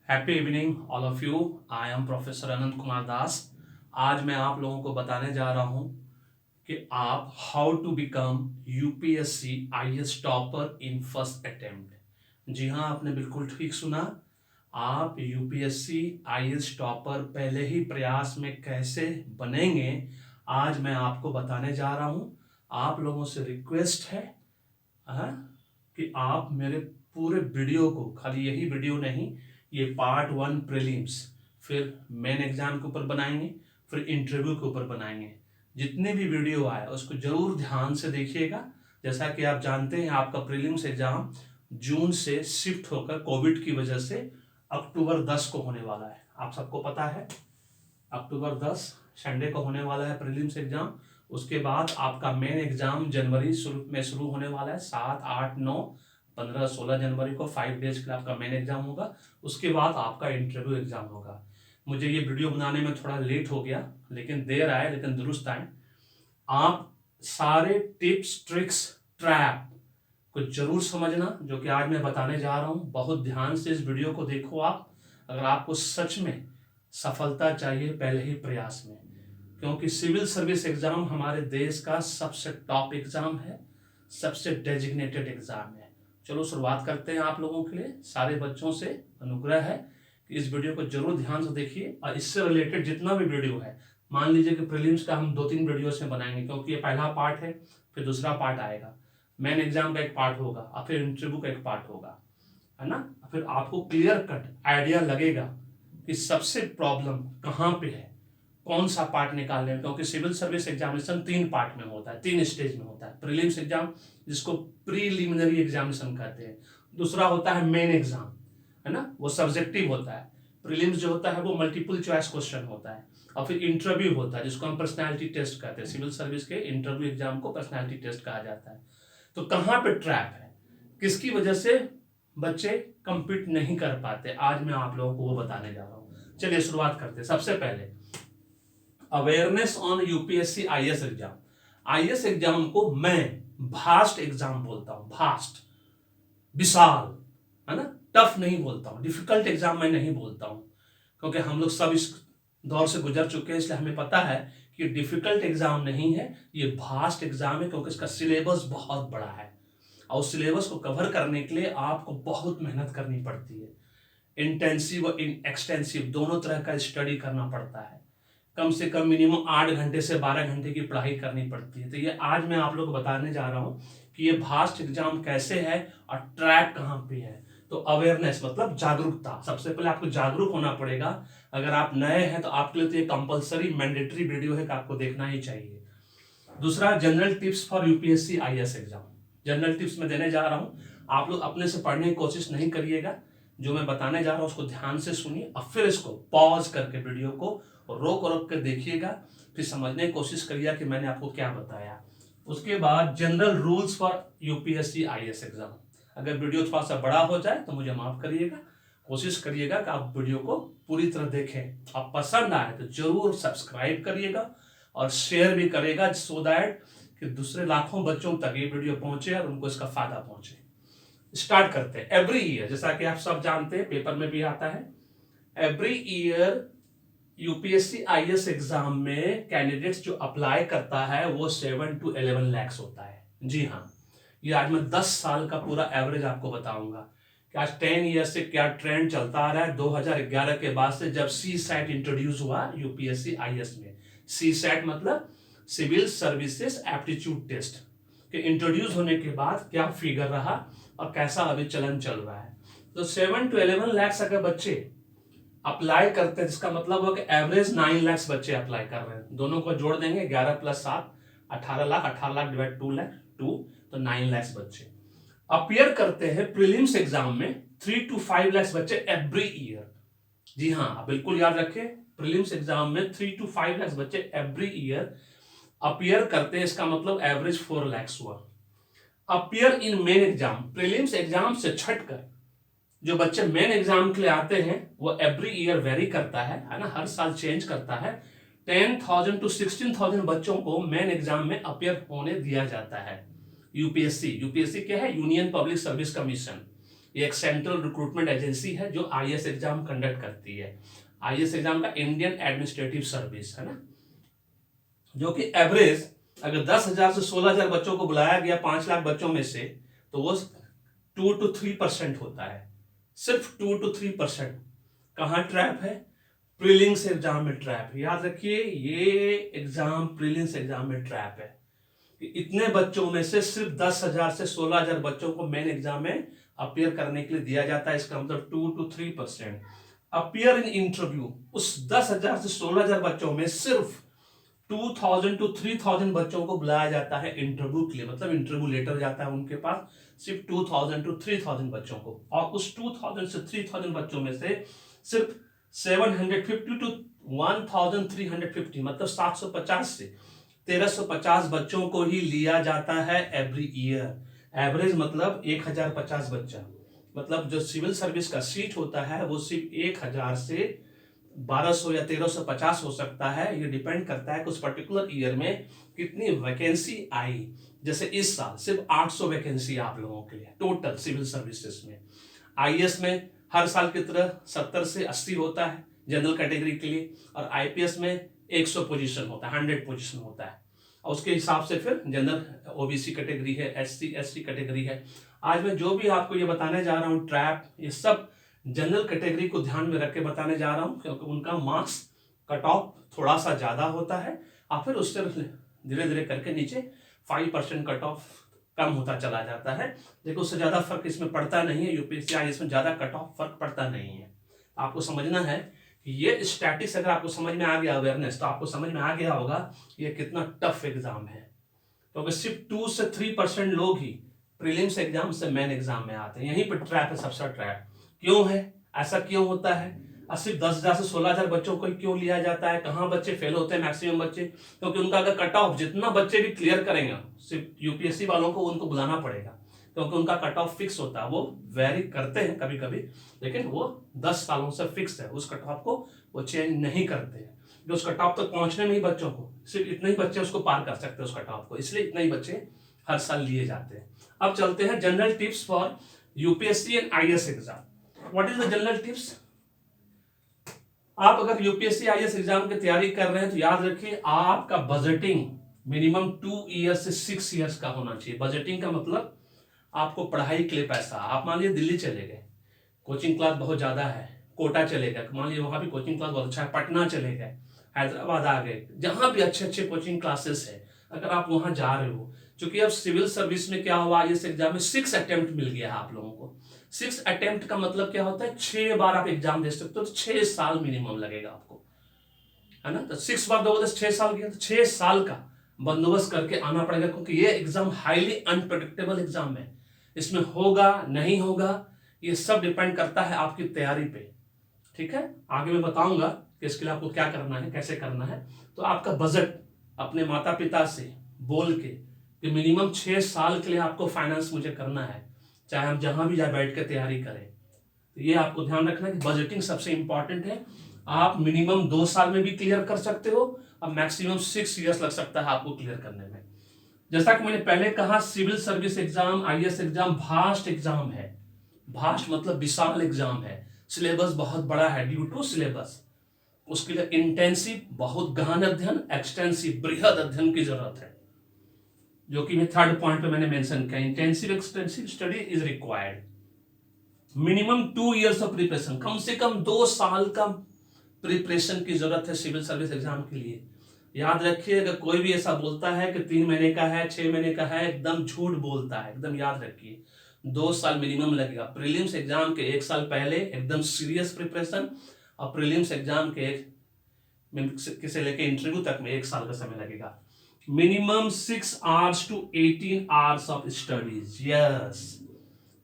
Happy evening all of you. I am professor Anant Kumar Das. आज मैं आप लोगों को बताने जा रहा हूं कि आप how to become UPSC IAS topper in first attempt. जी हाँ, आपने बिल्कुल ठीक सुना। आप यूपीएससी आईएएस टॉपर पहले ही प्रयास में कैसे बनेंगे, आज मैं आपको बताने जा रहा हूं। आप लोगों से रिक्वेस्ट है हाँ, कि आप मेरे पूरे वीडियो को, खाली यही वीडियो नहीं, ये पार्ट 1 प्रीलिम्स, फिर मेन एग्जाम के ऊपर बनाएंगे, फिर इंटरव्यू के ऊपर बनाएंगे। जितने भी वीडियो आए उसको जरूर ध्यान से देखिएगा। जैसा कि आप जानते हैं, आपका प्रीलिम्स एग्जाम जून से शिफ्ट होकर कोविड की वजह से अक्टूबर 10 को होने वाला है। आप सबको पता है, अक्टूबर 10 संडे को होने वाला है प्रीलिम्स एग्जाम। उसके बाद आपका मेन एग्जाम जनवरी में शुरू होने वाला है। 7, 8, 9, 15, 16 जनवरी को 5 डेज के लिए आपका मेन एग्जाम होगा। उसके बाद आपका इंटरव्यू एग्जाम होगा। मुझे ये वीडियो बनाने में थोड़ा लेट हो गया, लेकिन देर आए लेकिन दुरुस्त आए। आप सारे टिप्स, ट्रिक्स, ट्रैप को जरूर समझना, जो कि आज मैं बताने जा रहा हूं। बहुत ध्यान से इस वीडियो को देखो आप, अगर आपको सच में सफलता चाहिए पहले ही प्रयास में, क्योंकि सिविल सर्विस एग्जाम हमारे देश का सबसे टॉप एग्जाम है, सबसे डेजिग्नेटेड एग्जाम है। चलो शुरुआत करते हैं। आप लोगों के लिए सारे बच्चों से अनुग्रह है कि इस वीडियो को जरूर ध्यान से देखिए, और इससे रिलेटेड जितना भी वीडियो है, मान लीजिए कि प्रीलिम्स का हम 2-3 वीडियो से बनाएंगे, क्योंकि ये पहला पार्ट है, फिर दूसरा पार्ट आएगा, मेन एग्जाम का एक पार्ट होगा, और फिर इंटरव्यू का एक पार्ट होगा, है ना। फिर आपको क्लियर कट आइडिया लगेगा कि सबसे प्रॉब्लम कहाँ पे है, कौन सा पार्ट निकालने में। क्योंकि सिविल सर्विस एग्जामिनेशन 3 पार्ट में होता है, 3 स्टेज में होता है। प्रीलिम्स एग्जाम, जिसको प्रीलिमिनरी एग्जामिनेशन कहते हैं। दूसरा होता है मेन एग्जाम, है ना, वो सब्जेक्टिव होता है। प्रीलिम्स जो होता है वो मल्टीपल चॉइस क्वेश्चन होता है। और फिर इंटरव्यू होता है, जिसको हम पर्सनैलिटी टेस्ट कहते हैं। सिविल सर्विस के इंटरव्यू एग्जाम को पर्सनैलिटी टेस्ट कहा जाता है। तो कहाँ पे ट्रैप है, किसकी वजह से बच्चे कंपीट नहीं कर पाते, आज मैं आप लोगों को वो बताने जा रहा हूँ। चलिए शुरुआत करते हैं। सबसे पहले awareness on UPSC IAS exam. IAS exam को मैं भास्ट एग्जाम बोलता हूं, भास्ट, विशाल, है ना। टफ नहीं बोलता हूं, डिफिकल्ट एग्जाम मैं नहीं बोलता हूं, क्योंकि हम लोग सब इस दौर से गुजर चुके हैं, इसलिए हमें पता है कि डिफिकल्ट एग्जाम नहीं है, ये भास्ट एग्जाम है, क्योंकि इसका सिलेबस बहुत बड़ा है, और उस सिलेबस को कवर करने के लिए आपको बहुत मेहनत करनी पड़ती है। इंटेंसिव और एक्सटेंसिव दोनों तरह का स्टडी करना पड़ता है। कम से कम मिनिमम 8 घंटे से 12 घंटे की पढ़ाई करनी पड़ती है। तो ये आज मैं आप लोग को बताने जा रहा हूँ कि ये भास्ट एग्जाम कैसे है और ट्रैक कहाँ पे है। तो अवेयरनेस मतलब जागरूकता, सबसे पहले आपको जागरूक होना पड़ेगा। अगर आप नए हैं तो आपके लिए तो ये कंपलसरी मैंडेटरी वीडियो है कि आपको देखना ही चाहिए। दूसरा, general tips for UPSC IAS exam. General tips में देने जा रहा हूँ, आप लोग अपने से पढ़ने की कोशिश नहीं करिएगा। जो मैं बताने जा रहा हूँ उसको ध्यान से सुनिए, और फिर इसको पॉज करके वीडियो को रोक रोक कर देखिएगा, फिर समझने की कोशिश करिएगा कि मैंने आपको क्या बताया। उसके बाद general rules for UPSC IAS exam. अगर वीडियो थोड़ा सा बड़ा हो जाए तो मुझे माफ करिएगा, कोशिश करिएगा कि आप वीडियो को पूरी तरह देखें। आप पसंद आए तो जरूर सब्सक्राइब करिएगा और शेयर भी करेगा, सो दैट कि दूसरे लाखों बच्चों तक ये वीडियो पहुंचे और उनको इसका फायदा पहुंचे। स्टार्ट करते हैं। एवरी ईयर, जैसा कि आप सब जानते हैं, पेपर में भी आता है, every year UPSC IAS exam में कैंडिडेट्स जो अप्लाई करता है वो 7 to 11 lakhs होता है। जी हाँ, ये आज मैं 10 साल का पूरा एवरेज आपको बताऊंगा कि आज 10 ईयर से क्या ट्रेंड चलता आ रहा है। 2011 के बाद से जब सी सैट इंट्रोड्यूस हुआ यूपीएससी आईएएस में, सी सैट मतलब सिविल सर्विसेज एप्टीट्यूड टेस्ट के इंट्रोड्यूस होने के बाद क्या फिगर रहा और कैसा अभी चलन चल रहा है। तो 7 to 11 lakhs अगर बच्चे अप्लाई करते हैं, जिसका मतलब हो कि एवरेज 9 लाख बच्चे अप्लाई कर रहे हैं। दोनों को जोड़ देंगे, 11 + 7 18 लाख, 18 लाख डिवाइड 2 लाख 2, तो 9 लाख बच्चे अपियर करते हैं प्रीलिम्स एग्जाम में। 3 to 5 लाख बच्चे एवरी ईयर। जी हाँ, बिल्कुल याद रखें, प्रीलिम्स एग्जाम में 3 to 5 लाख बच्चे एवरी ईयर अपियर करते हैं, इसका मतलब एवरेज 4 लाख हुआ। Appear in main exam, prelims exam से छटकर जो बच्चे मेन एग्जाम के लिए आते हैं वो एवरी ईयर वेरी करता है ना, हर साल चेंज करता है। 10,000 to 16,000 बच्चों को मेन एग्जाम में अपियर होने दिया जाता है। यूपीएससी क्या है? यूनियन पब्लिक सर्विस कमीशन, ये एक सेंट्रल रिक्रूटमेंट एजेंसी है जो आईएएस एग्जाम कंडक्ट करती है। आईएएस एग्जाम का इंडियन एडमिनिस्ट्रेटिव सर्विस है ना, जो कि एवरेज अगर 10,000 से 16,000 बच्चों को बुलाया गया 5 लाख बच्चों में से, तो वो 2 to 3% होता है, सिर्फ 2 to 3%। कहाँ ट्रैप है? प्रीलिम्स एग्जाम में ट्रैप है। याद रखिए, ये एग्जाम प्रीलिम्स एग्जाम में ट्रैप है कि इतने बच्चों में से सिर्फ 10,000 से 16,000 बच्चों को मेन एग्जाम में अपीयर करने के लिए दिया जाता है। इसका मतलब 2 to 3%। अपीयर इन इंटरव्यू, उस 10,000 से 16,000 बच्चों में सिर्फ 2,000 to 3,000 बच्चों को बुलाया जाता है इंटरव्यू के लिए, मतलब इंटरव्यू लेटर जाता है उनके पास सिर्फ 2,000 to 3,000 बच्चों को। और उस 2,000 से 3,000 बच्चों में से सिर्फ 750 to 1,350, मतलब 750 से 1,350 बच्चों को ही लिया जाता है एवरी ईयर। एवरेज मतलब 1,050 बच्चा, मतलब जो सिविल सर्विस का सीट होता है वो सिर्फ 1,000 से 1,200 या 1,350 हो सकता है। ये डिपेंड करता है कि उस पर्टिकुलर ईयर में कितनी वैकेंसी आई। जैसे इस साल सिर्फ 800 वैकेंसी आप लोगों के लिए टोटल सिविल सर्विसेज में। आईएएस में हर साल की तरह 70 से 80 होता है जनरल कैटेगरी के लिए, और आईपीएस में 100 पोजीशन होता है, 100 पोजीशन होता है। और उसके हिसाब से फिर जनरल ओबीसी कैटेगरी है, एससी एसटी कैटेगरी है। आज मैं जो भी आपको ये बताने जा रहा हूँ ट्रैप, ये सब जनरल कैटेगरी को ध्यान में रख के बताने जा रहा हूँ, क्योंकि उनका मार्क्स कट ऑफ थोड़ा सा ज़्यादा होता है और फिर उससे धीरे धीरे करके नीचे 5% कट ऑफ कम होता चला जाता है। देखो उससे ज़्यादा फर्क इसमें पड़ता नहीं है, यूपीएससी आईएएस में ज़्यादा कट ऑफ फर्क पड़ता नहीं है। आपको समझना है कि ये स्टैटिक्स अगर आपको समझ में आ गया, अवेयरनेस, तो आपको समझ में आ गया होगा ये कितना टफ एग्जाम है। तो अगर सिर्फ 2 से 3% लोग ही प्रीलिम्स एग्जाम से मेन एग्जाम में आते हैं, यहीं पर ट्रैप है, सबसे ट्रैप क्यों है, ऐसा क्यों होता है? सिर्फ 10,000 से 16,000 बच्चों को क्यों लिया जाता है? कहाँ बच्चे फेल होते हैं मैक्सिमम बच्चे? क्योंकि उनका अगर कट ऑफ जितना बच्चे भी क्लियर करेंगे, सिर्फ यूपीएससी वालों को उनको बुलाना पड़ेगा, क्योंकि उनका कट ऑफ फिक्स होता है। वो वेरी करते हैं कभी कभी, लेकिन वो 10 सालों से फिक्स है, उस कट ऑफ को वो चेंज नहीं करते हैं। जो उस कट ऑफ तक पहुंचने में ही बच्चों को सिर्फ इतने ही बच्चे उसको पार कर सकते हैं उस कट ऑफ को, इसलिए इतने ही बच्चे हर साल लिए जाते हैं। अब चलते हैं general tips for UPSC and IAS exam. What is the general tips? आप अगर यूपीएससी आईएएस एग्जाम की तैयारी कर रहे हैं तो याद रखिए आपका बजटिंग मिनिमम 2 ईयर्स से 6 ईयर्स का होना चाहिए। बजटिंग का मतलब आपको पढ़ाई के लिए पैसा, आप मान लीजिए दिल्ली चले गए, कोचिंग क्लास बहुत ज्यादा है, कोटा चले गए, मान लीजिए वहां भी कोचिंग क्लास बहुत अच्छा है, पटना चले गए, हैदराबाद आ गए, जहां भी अच्छे अच्छे कोचिंग क्लासेस है, अगर आप वहां जा रहे हो, क्योंकि अब सिविल सर्विस में क्या हुआ, इस एग्जाम में 6 अटेम्प्ट मिल गया है आप लोगों को। 6 अटेम्प्ट का मतलब क्या होता है, 6 बार आप एग्जाम दे सकते हो, तो 6 साल मिनिमम लगेगा आपको, है ना। तो 6 बार दोगे तो 6 साल गया, तो 6 साल का बंदोबस्त करके आना पड़ेगा, क्योंकि ये एग्जाम हाईली अनप्रेडिक्टेबल एग्जाम है। इसमें होगा नहीं होगा ये सब डिपेंड करता है आपकी तैयारी पे, ठीक है। आगे मैं बताऊंगा कि इसके लिए आपको क्या करना है, कैसे करना है। तो आपका बजट अपने माता पिता से बोल के कि मिनिमम 6 साल के लिए आपको फाइनेंस मुझे करना है, चाहे हम जहां भी जाए बैठ के तैयारी करें। तो ये आपको ध्यान रखना है कि बजटिंग सबसे इंपॉर्टेंट है। आप मिनिमम 2 साल में भी क्लियर कर सकते हो, और मैक्सिमम 6 ईयर्स लग सकता है आपको क्लियर करने में। जैसा कि मैंने पहले कहा, civil service exam, IAS exam vast exam है। भास्ट मतलब विशाल एग्जाम है, सिलेबस बहुत बड़ा है ड्यू टू सिलेबस। उसके लिए इंटेंसिव, बहुत गहन अध्ययन, एक्सटेंसिव, बृहद अध्ययन की जरूरत है, जो कि मैं 3rd पॉइंट पे मैंने मेंशन किया। Intensive extensive study is required. Minimum 2 years of preparation, कम से कम 2 साल का प्रिपरेशन की जरूरत है सिविल सर्विस एग्जाम के लिए। याद रखिए, अगर कोई भी ऐसा बोलता है कि 3 महीने का है, 6 महीने का है, एकदम झूठ बोलता है। एकदम याद रखिए 2 साल मिनिमम लगेगा। प्रीलिम्स एग्जाम के 1 साल पहले एकदम सीरियस प्रिपरेशन, और प्रीलिम्स एग्जाम के किसे लेके इंटरव्यू तक में 1 साल का समय लगेगा। Minimum 6 hours to 18 hours of studies. Yes,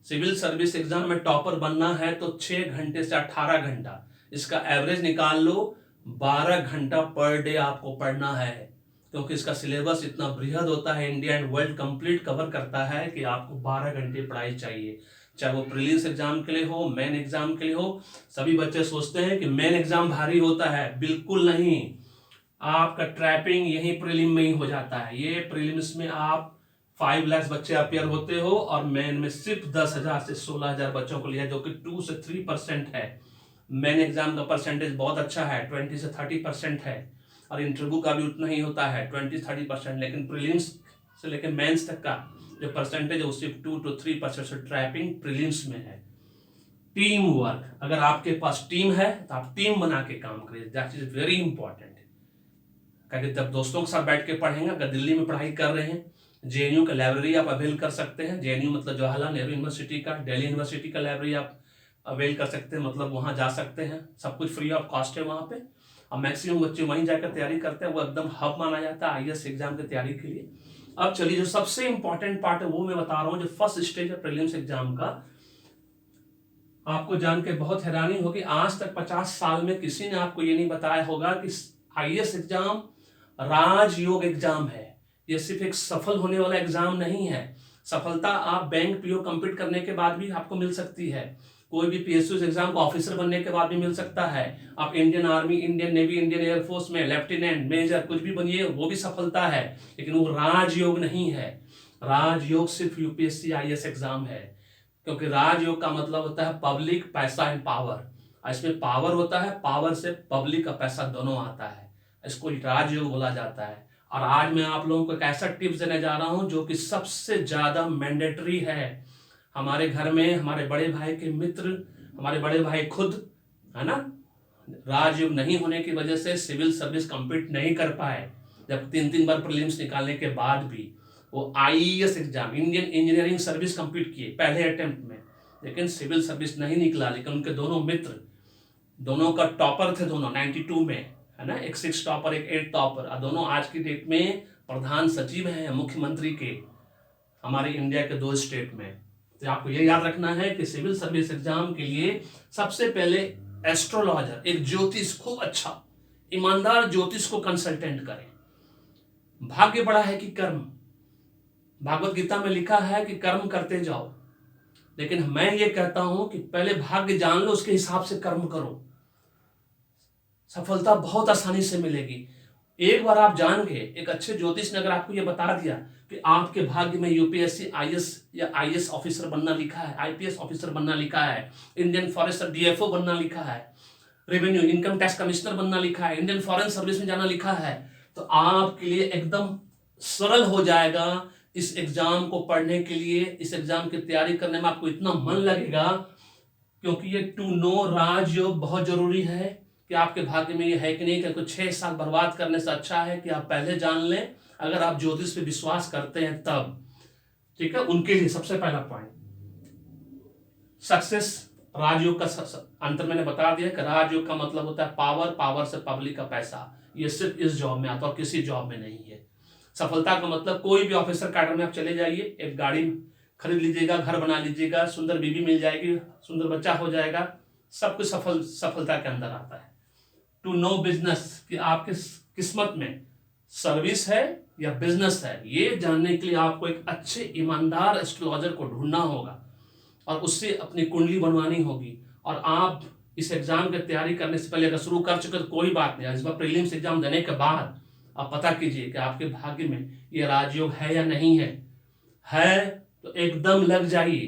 civil service exam में टॉपर बनना है तो 6 घंटे से 18 घंटा, इसका एवरेज निकाल लो, 12 घंटा पर डे आपको पढ़ना है, क्योंकि इसका सिलेबस इतना बृहद होता है, India and world complete cover करता है कि आपको 12 घंटे पढ़ाई चाहिए, चाहे वो प्रीलिम्स एग्जाम के लिए हो, मेन एग्जाम के लिए हो। सभी बच्चे सोचते हैं कि मेन एग्जाम भारी होता है, बिल्कुल नहीं। आपका ट्रैपिंग यही प्रीलिम में ही हो जाता है। ये प्रीलिम्स में आप 5 लाख बच्चे अपियर होते हो और मेन में सिर्फ 10,000 से 16,000 बच्चों को लिया, जो कि 2 से 3% है। मेन एग्जाम का परसेंटेज बहुत अच्छा है, 20 से 30% है, और इंटरव्यू का भी उतना ही होता है 20-30%। लेकिन प्रीलिम्स से लेकर मेंस तक का जो परसेंटेज है वो सिर्फ 2 to 3% से ट्रैपिंग प्रीलिम्स में है। टीम वर्क, अगर आपके पास टीम है तो आप टीम बना के काम करिए, दैट इज वेरी इंपॉर्टेंट। क्योंकि जब दोस्तों के साथ बैठ के पढ़ेंगे, अगर दिल्ली में पढ़ाई कर रहे हैं, जेएनयू का लाइब्रेरी आप अवेल कर सकते हैं। जेएनयू मतलब जवाहरलाल नेहरू यूनिवर्सिटी का, दिल्ली यूनिवर्सिटी का लाइब्रेरी आप अवेल कर सकते हैं, मतलब वहाँ जा सकते हैं, सब कुछ फ्री ऑफ कॉस्ट है वहाँ पे। और मैक्सिमम बच्चे वहीं जाकर तैयारी करते हैं, वो एकदम हब माना जाता है आईएएस एग्जाम की तैयारी के लिए। अब चलिए जो सबसे इंपॉर्टेंट पार्ट है वो मैं बता रहा हूँ, जो फर्स्ट स्टेज है प्रीलिम्स एग्जाम का। आपको जान के बहुत हैरानी होगी, आज तक 50 साल में किसी ने आपको ये नहीं बताया होगा कि आईएएस एग्जाम राजयोग एग्जाम है। ये सिर्फ एक सफल होने वाला एग्जाम नहीं है। सफलता आप बैंक पीओ कंप्लीट करने के बाद भी आपको मिल सकती है, कोई भी पीएसयू एग्जाम को ऑफिसर बनने के बाद भी मिल सकता है। आप Indian army, Indian navy, Indian air force में लेफ्टिनेंट, मेजर कुछ भी बनिए, वो भी सफलता है, लेकिन वो राजयोग नहीं है। राजयोग सिर्फ यूपीएससी आईएएस एग्जाम है, क्योंकि राजयोग का मतलब होता है पब्लिक, पैसा एंड पावर। इसमें पावर होता है, पावर से पब्लिक का पैसा दोनों आता है, इसको राजयोग बोला जाता है। और आज मैं आप लोगों को एक ऐसा टिप्स देने जा रहा हूं जो कि सबसे ज्यादा मैंडेटरी है। हमारे घर में हमारे बड़े भाई के मित्र, हमारे बड़े भाई खुद, है ना, राजयोग नहीं होने की वजह से सिविल सर्विस कंप्लीट नहीं कर पाए। जब 3 बार प्रीलिम्स निकालने के बाद भी वो IAS exam, Indian engineering service complete किए पहले अटेम्प्ट में, लेकिन सिविल सर्विस नहीं निकला। लेकिन उनके दोनों मित्र, दोनों का टॉपर थे, दोनों 92 में, है ना, एक 6 टॉपर, एक 8 टॉपर, और दोनों आज की डेट में प्रधान सचिव हैं मुख्यमंत्री के, हमारे इंडिया के 2 स्टेट में। तो आपको ये याद रखना है कि सिविल सर्विस एग्जाम के लिए सबसे पहले एस्ट्रोलॉजर, एक ज्योतिष, खूब अच्छा ईमानदार ज्योतिष को कंसल्टेंट करें। भाग्य बड़ा है कि कर्म, भागवत गीता में लिखा है कि कर्म करते जाओ, लेकिन मैं ये कहता हूं कि पहले भाग्य जान लो, उसके हिसाब से कर्म करो, सफलता बहुत आसानी से मिलेगी। एक बार आप जान गए, एक अच्छे ज्योतिष ने अगर आपको ये बता दिया कि आपके भाग्य में यूपीएससी आईएएस या आईएएस ऑफिसर बनना लिखा है, आईपीएस ऑफिसर बनना लिखा है, इंडियन फॉरेस्टर डीएफओ बनना लिखा है, रेवेन्यू इनकम टैक्स कमिश्नर बनना लिखा है, इंडियन फॉरेन सर्विस में जाना लिखा है, तो आपके लिए एकदम सरल हो जाएगा इस एग्जाम को पढ़ने के लिए। इस एग्जाम की तैयारी करने में आपको इतना मन लगेगा, क्योंकि ये टू नो राजयोग बहुत जरूरी है कि आपके भाग्य में ये है कि नहीं। क्योंकि 6 साल बर्बाद करने से अच्छा है कि आप पहले जान लें, अगर आप ज्योतिष पे विश्वास करते हैं तब, ठीक है। उनके लिए सबसे पहला पॉइंट सक्सेस, राजयोग का अंतर मैंने बता दिया कि राजयोग का मतलब होता है पावर, पावर से पब्लिक का पैसा। ये सिर्फ इस जॉब में आता है और किसी जॉब में नहीं है। सफलता का मतलब कोई भी ऑफिसर कैडर में आप चले जाइए, एक गाड़ी खरीद लीजिएगा, घर बना लीजिएगा, सुंदर बीवी मिल जाएगी, सुंदर बच्चा हो जाएगा, सब कुछ सफलता के अंदर आता है। टू नो बिजनेस, कि आपके किस्मत में सर्विस है या बिजनेस है, ये जानने के लिए आपको एक अच्छे ईमानदार एस्ट्रोलॉजर को ढूंढना होगा और उससे अपनी कुंडली बनवानी होगी। और आप इस एग्जाम की तैयारी करने से पहले अगर शुरू कर चुके तो कोई बात नहीं, इस बार प्रीलिम्स एग्जाम देने के बाद आप पता कीजिए कि आपके भाग्य में ये राजयोग है या नहीं है तो एकदम लग जाइए,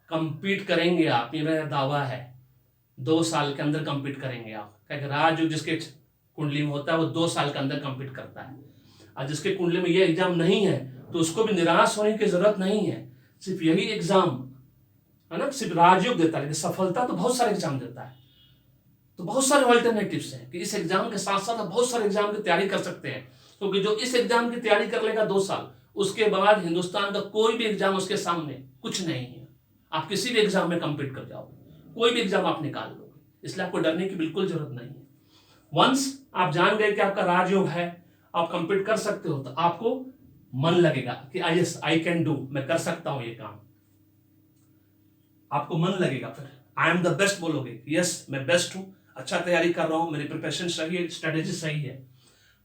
कंपीट करेंगे आप, ये मेरा दावा है। 2 साल के अंदर कंपीट करेंगे आप, क्योंकि राजयोग जिसके कुंडली में होता है वो 2 साल के अंदर कंपीट करता है। और जिसके कुंडली में ये एग्जाम नहीं है तो उसको भी निराश होने की जरूरत नहीं है। सिर्फ यही एग्जाम, है ना, सिर्फ राजयोग देता है, लेकिन सफलता तो बहुत सारे एग्जाम देता है। तो बहुत सारे अल्टरनेटिव्स हैं कि इस एग्जाम के साथ साथ आप बहुत सारे एग्जाम की तैयारी कर सकते हैं। क्योंकि जो इस एग्जाम की तैयारी कर लेगा 2 साल, उसके बाद हिंदुस्तान का कोई भी एग्जाम उसके सामने कुछ नहीं है। आप किसी भी एग्जाम में कंपीट कर जाओगे, कोई भी एग्जाम आप निकाल लोगे, इसलिए आपको डरने की बिल्कुल जरूरत नहीं है। वंस आप जान गए कि आपका राजयोग है, आप कंपीट कर सकते हो, तो आपको मन लगेगा कि आई कैन डू, मैं कर सकता हूं ये काम। आपको मन लगेगा, फिर आई एम द बेस्ट बोलोगे, यस मैं बेस्ट हूं, अच्छा तैयारी कर रहा हूं, मेरी प्रिपरेशन सही है, स्ट्रेटेजी सही है।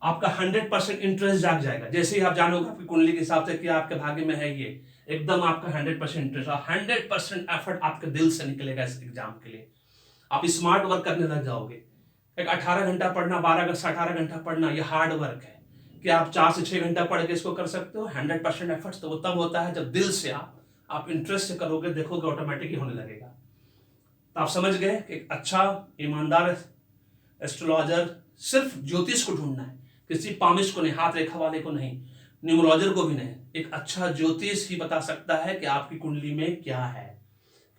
आपका 100% इंटरेस्ट जाग जाएगा। जैसे ही आप जानोगे आपकी कुंडली के हिसाब से कि आपके भाग्य में है ये, एकदम आपका 100% इंटरेस्ट और 100% एफर्ट आपके दिल से निकलेगा इस एग्जाम के लिए। आप स्मार्ट वर्क करने लग जाओगे। एक 18 घंटा पढ़ना, 12 से 18 घंटा पढ़ना, ये हार्ड वर्क है। कि आप 4 से 6 घंटा पढ़ के इसको कर सकते हो। 100% एफर्ट्स तो वो तब होता है जब दिल से आप इंटरेस्ट से करोगे, देखोगे ऑटोमेटिक ही होने लगेगा। तो आप समझ गए कि एक अच्छा ईमानदार एस्ट्रोलॉजर सिर्फ ज्योतिष को ढूंढना है, किसी पामिस्ट को नहीं, हाथ रेखा वाले को नहीं, न्यूमरोलॉजर को भी नहीं। एक अच्छा ज्योतिष ही बता सकता है कि आपकी कुंडली में क्या है,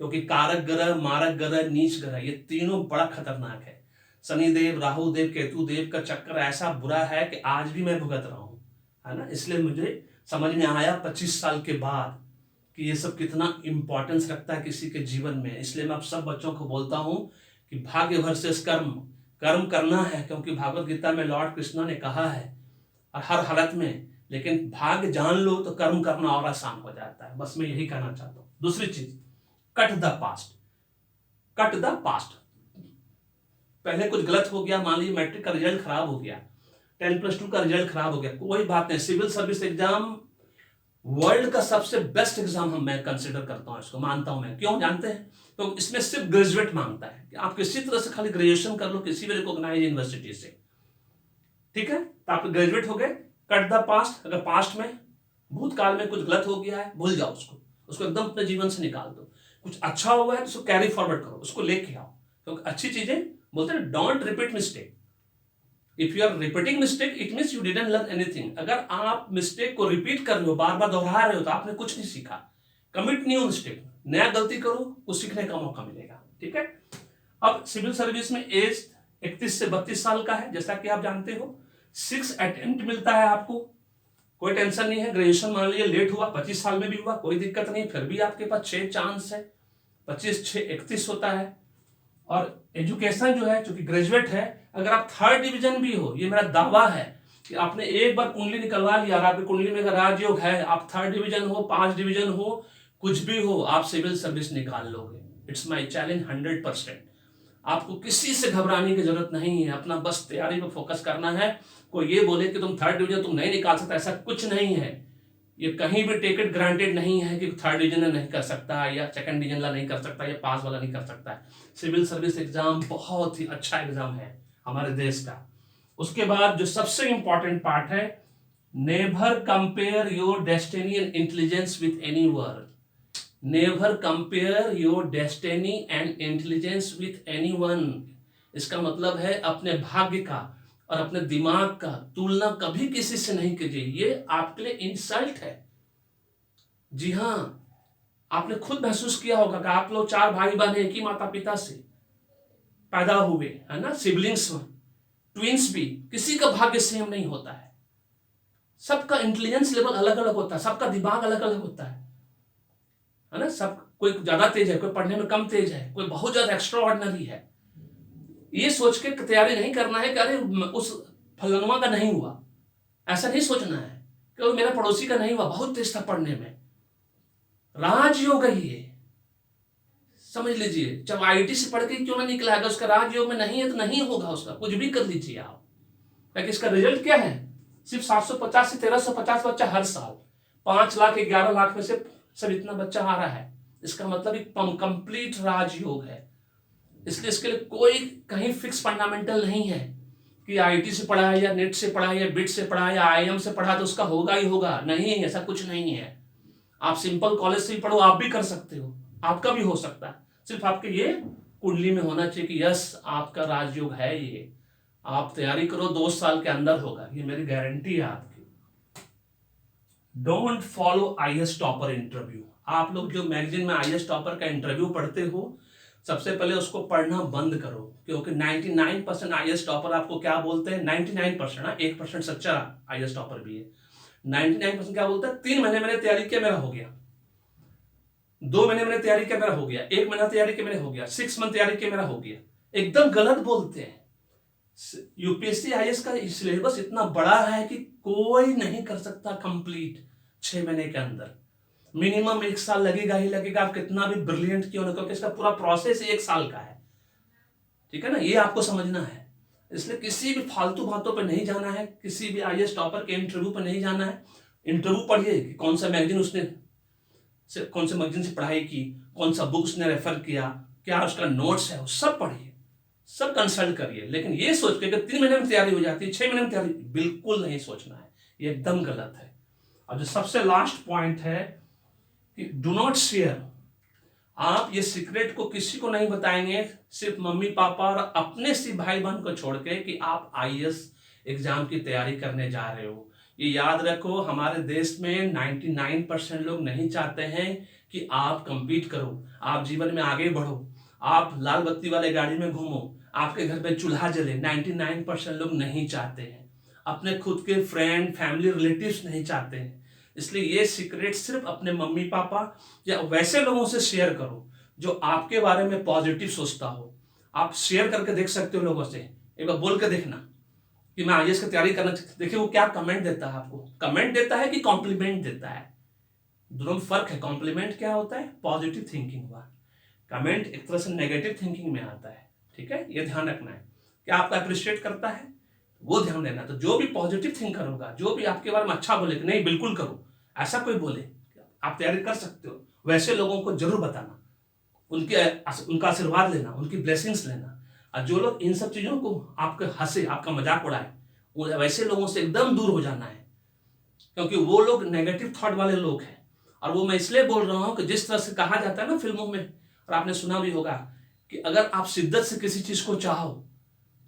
क्योंकि कारक ग्रह, मारक ग्रह, नीच ग्रह ये तीनों बड़ा खतरनाक है। शनिदेव, राहु देव, केतु देव का चक्कर ऐसा बुरा है कि आज भी मैं भुगत रहा हूं, है ना। इसलिए मुझे समझ में आया 25 साल के बाद कि ये सब कितना इंपॉर्टेंस रखता है किसी के जीवन में। इसलिए मैं आप सब बच्चों को बोलता हूं कि भाग्य वर्सेस कर्म करना है, क्योंकि भागवत गीता में लॉर्ड कृष्णा ने कहा है हर हालत में, लेकिन भाग्य जान लो तो कर्म करना और आसान हो जाता है। बस मैं यही कहना चाहता हूं। दूसरी चीज, cut the past. Cut the past. पहले कुछ गलत हो गया, मान लीजिए मैट्रिक का रिजल्ट खराब हो गया, 10+2 का रिजल्ट खराब हो गया, कोई बात नहीं। सिविल सर्विस एग्जाम वर्ल्ड का सबसे बेस्ट एग्जाम मैं कंसिडर करता हूं, इसको मानता हूं मैं। क्यों जानते हैं? तो इसमें सिर्फ ग्रेजुएट मांगता है कि आप किसी तरह से खाली ग्रेजुएशन कर लो किसी भी रिकॉग्नाइज यूनिवर्सिटी से, ठीक है। तो आप ग्रेजुएट हो गए। Cut the past. अगर पास्ट में, भूतकाल में कुछ गलत हो गया है, भूल जाओ उसको एकदम अपने जीवन से निकाल दो। कुछ अच्छा हुआ है तो उसको कैरी फॉरवर्ड करो, उसको लेके आओ, क्योंकि अच्छी चीजें बोलते हैं don't repeat mistake. If you are repeating mistake it means you didn't learn anything. अगर आप मिस्टेक को रिपीट कर रहे हो, बार बार दोहरा रहे हो, तो आपने कुछ नहीं सीखा। कमिट न्यू मिस्टेक, नया गलती करो, कुछ सीखने का मौका मिलेगा, ठीक है। अब सिविल सर्विस में एज 31 से 32 साल का है, जैसा कि आप जानते हो। 6 अटेम्प्ट मिलता है आपको, कोई टेंशन नहीं है। ग्रेजुएशन मान लीजिए लेट हुआ, 25 साल में भी हुआ, कोई दिक्कत नहीं, फिर भी आपके पास 6 चांस है। 25 6 31 होता है। और एजुकेशन जो है, चूंकि ग्रेजुएट है, अगर आप 3rd डिवीजन भी हो, ये मेरा दावा है कि आपने एक बार कुंडली निकलवा लिया और आपकी कुंडली में अगर राजयोग है, आप 3rd डिवीजन हो, 5 डिवीजन हो, कुछ भी हो, आप सिविल सर्विस निकाल लोगे। It's my challenge 100%। आपको किसी से घबराने की जरूरत नहीं है, अपना बस तैयारी पर फोकस करना है। कोई ये बोले कि तुम 3rd डिवीजन तुम नहीं निकाल सकता, ऐसा कुछ नहीं है। ये कहीं भी टेक इट ग्रांटेड नहीं है कि 3rd डिवीजन नहीं कर सकता या 2nd डिवीजन वाला नहीं कर सकता या पास वाला नहीं कर सकता है। सिविल सर्विस एग्जाम बहुत ही अच्छा एग्जाम है हमारे देश का। उसके बाद जो सबसे इंपॉर्टेंट पार्ट है, never compare your destiny and intelligence with any word. Never compare your destiny and intelligence with anyone. इसका मतलब है अपने भाग्य का और अपने दिमाग का तुलना कभी किसी से नहीं कीजिए। ये आपके लिए इंसल्ट है। जी हाँ, आपने खुद महसूस किया होगा कि आप लोग 4 भाई बहन एक ही माता पिता से पैदा हुए, है ना, सिबलिंग्स में, ट्विंस भी, किसी का भाग्य सेम नहीं होता है। सबका इंटेलिजेंस लेवल अलग अलग होता है, सबका दिमाग अलग अलग होता है ना। सब, कोई ज्यादा तेज है, कोई पढ़ने में कम तेज है, कोई बहुत ज्यादा एक्स्ट्रा ऑर्डिनरी है। ये सोच के तैयारी नहीं करना है कि अरे उस फलनुमा का नहीं हुआ, ऐसा नहीं सोचना है कि मेरा पड़ोसी का नहीं हुआ, बहुत तेज था पढ़ने में। राजयोग है ये, समझ लीजिए। जब आईआईटी से पढ़ के क्यों ना निकला है, उसका राजयोग में नहीं है तो नहीं होगा उसका, कुछ भी कर लीजिए आप। ताकि इसका रिजल्ट क्या है, सिर्फ 750 से 1350 बच्चा हर साल, 5 लाख 11 लाख में से सब इतना बच्चा आ रहा है। इसका मतलब एक कंप्लीट राजयोग है। इसलिए इसके लिए कोई कहीं फिक्स फंडामेंटल नहीं है कि आईआईटी से पढ़ा है या नेट से पढ़ा है या बिट से पढ़ा है या आईआईएम से पढ़ा तो उसका होगा ही होगा। नहीं, ऐसा कुछ नहीं है। आप सिंपल कॉलेज से ही पढ़ो, आप भी कर सकते हो, आपका भी हो सकता है। सिर्फ आपके ये कुंडली में होना चाहिए कि यस आपका राजयोग है। ये आप तैयारी करो, 2 साल के अंदर होगा, ये मेरी गारंटी है आपकी। Don't follow IAS topper interview. आप लोग जो मैगजीन में आईएएस टॉपर का इंटरव्यू पढ़ते हो, सबसे पहले उसको पढ़ना बंद करो, क्योंकि 99% आईएएस टॉपर आपको क्या बोलते हैं, 99%, 1% सच्चा आईएएस टॉपर भी है। 99% क्या बोलता है, 3 महीने मैंने तैयारी किया मेरा हो गया, 2 महीने मैंने तैयारी किया मेरा हो गया, 1 महीना तैयारी किया मेरा हो गया, 6 मंथ तैयारी किया मेरा हो गया। एकदम गलत बोलते हैं। यूपीएससी आईएएस का सिलेबस इतना बड़ा है कि कोई नहीं कर सकता कंप्लीट 6 महीने के अंदर। मिनिमम 1 साल लगेगा ही लगेगा, आप कितना भी ब्रिलियंट क्यों ना, क्योंकि इसका पूरा प्रोसेस 1 साल का है, ठीक है ना। ये आपको समझना है। इसलिए किसी भी फालतू बातों पे नहीं जाना है, किसी भी आईएएस टॉपर के इंटरव्यू पे नहीं जाना है। इंटरव्यू पढ़िए कि कौन सा मैगजीन उसने कौन से मैगजीन से पढ़ाई की, कौन सा बुक उसने रेफर किया, क्या उसका नोट्स है, वो सब पढ़िए, सब कंसल्ट करिए। लेकिन ये सोच के 3 महीने में तैयारी हो जाती है, 6 महीने में तैयारी, बिल्कुल नहीं सोचना है। ये एकदम गलत है। और जो सबसे लास्ट पॉइंट है कि डू नॉट शेयर। आप ये सीक्रेट को किसी को नहीं बताएंगे, सिर्फ मम्मी पापा और अपने सी भाई बहन को छोड़ के, कि आप आईएएस एग्जाम की तैयारी करने जा रहे हो। ये याद रखो, हमारे देश में 99% लोग नहीं चाहते हैं कि आप compete करो, आप जीवन में आगे बढ़ो, आप लाल बत्ती वाले गाड़ी में घूमो, आपके घर पे चूल्हा जले। 99% लोग नहीं चाहते हैं, अपने खुद के फ्रेंड फैमिली रिलेटिव्स नहीं चाहते हैं। इसलिए ये सीक्रेट सिर्फ अपने मम्मी पापा या वैसे लोगों से शेयर करो जो आपके बारे में पॉजिटिव सोचता हो। आप शेयर करके देख सकते हो लोगों से, एक बार बोल के देखना कि मैं आईएएस की तैयारी करना। देखिए वो क्या कमेंट देता है आपको, कमेंट देता है कि कॉम्प्लीमेंट देता है। दोनों में फर्क है। कॉम्प्लीमेंट क्या होता है, पॉजिटिव थिंकिंग हुआ, कमेंट एक तरह से नेगेटिव थिंकिंग में आता है। ठीक है, ये ध्यान रखना है। क्या आपका अप्रिशिएट करता है वो ध्यान देना। तो जो भी पॉजिटिव थिंकर होगा, जो भी आपके बारे में अच्छा बोले कि नहीं बिल्कुल करो, ऐसा कोई बोले आप तैयारी कर सकते हो, वैसे लोगों को जरूर बताना, उनका आशीर्वाद लेना, उनकी ब्लेसिंग्स लेना। और जो लोग इन सब चीजों को आपके हंसे, आपका मजाक उड़ाए, वैसे लोगों से एकदम दूर हो जाना है, क्योंकि वो लोग नेगेटिव थॉट वाले लोग हैं। और वो मैं इसलिए बोल रहा हूं कि जिस तरह से कहा जाता है ना फिल्मों में, और आपने सुना भी होगा कि अगर आप शिद्दत से किसी चीज को चाहो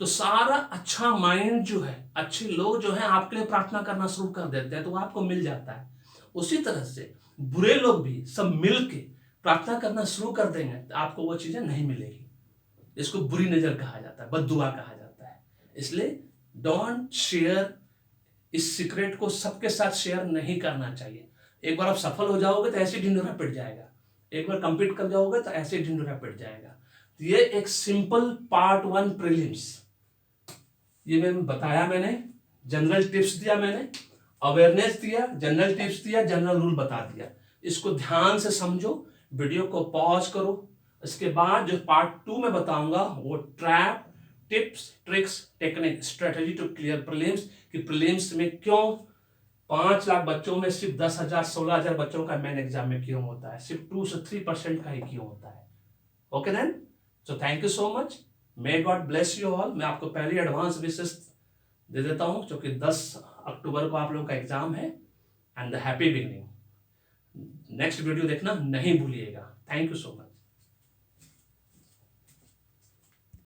तो सारा अच्छा माइंड जो है, अच्छे लोग जो हैं आपके लिए प्रार्थना करना शुरू कर देते हैं, तो वो आपको मिल जाता है। उसी तरह से बुरे लोग भी सब मिल के प्रार्थना करना शुरू कर देंगे तो आपको वो चीजें नहीं मिलेगी। इसको बुरी नजर कहा जाता है, बद्दुआ कहा जाता है। इसलिए डोंट शेयर, इस सीक्रेट को सबके साथ शेयर नहीं करना चाहिए। एक बार आप सफल हो जाओगे तो ऐसे ढिंडोरा पिट जाएगा, एक बार कंप्लीट कर जाओगे तो ऐसे ढिंडोरा पिट जाएगा। तो ये एक सिंपल पार्ट 1 प्रीलिम्स, ये मैंने बताया, मैंने जनरल टिप्स दिया, मैंने अवेयरनेस दिया, जनरल टिप्स दिया, जनरल रूल बता दिया। इसको ध्यान से समझो, वीडियो को पॉज करो। इसके बाद जो पार्ट 2 में बताऊंगा वो trap, tips, tricks, technique, strategy to clear prelims, कि प्रीलिम्स में क्यों 5 लाख बच्चों में सिर्फ 10,000 16,000 बच्चों का मेन एग्जाम में क्यों होता है, सिर्फ 2 से 3% का ही क्यों होता है। Okay then, so thank you so much, may God bless you all. मैं आपको पहले एडवांस विशेष दे देता हूं, क्योंकि 10 अक्टूबर को आप लोगों का एग्जाम है। And the happy beginning. Next video देखना नहीं भूलिएगा। Thank you so much.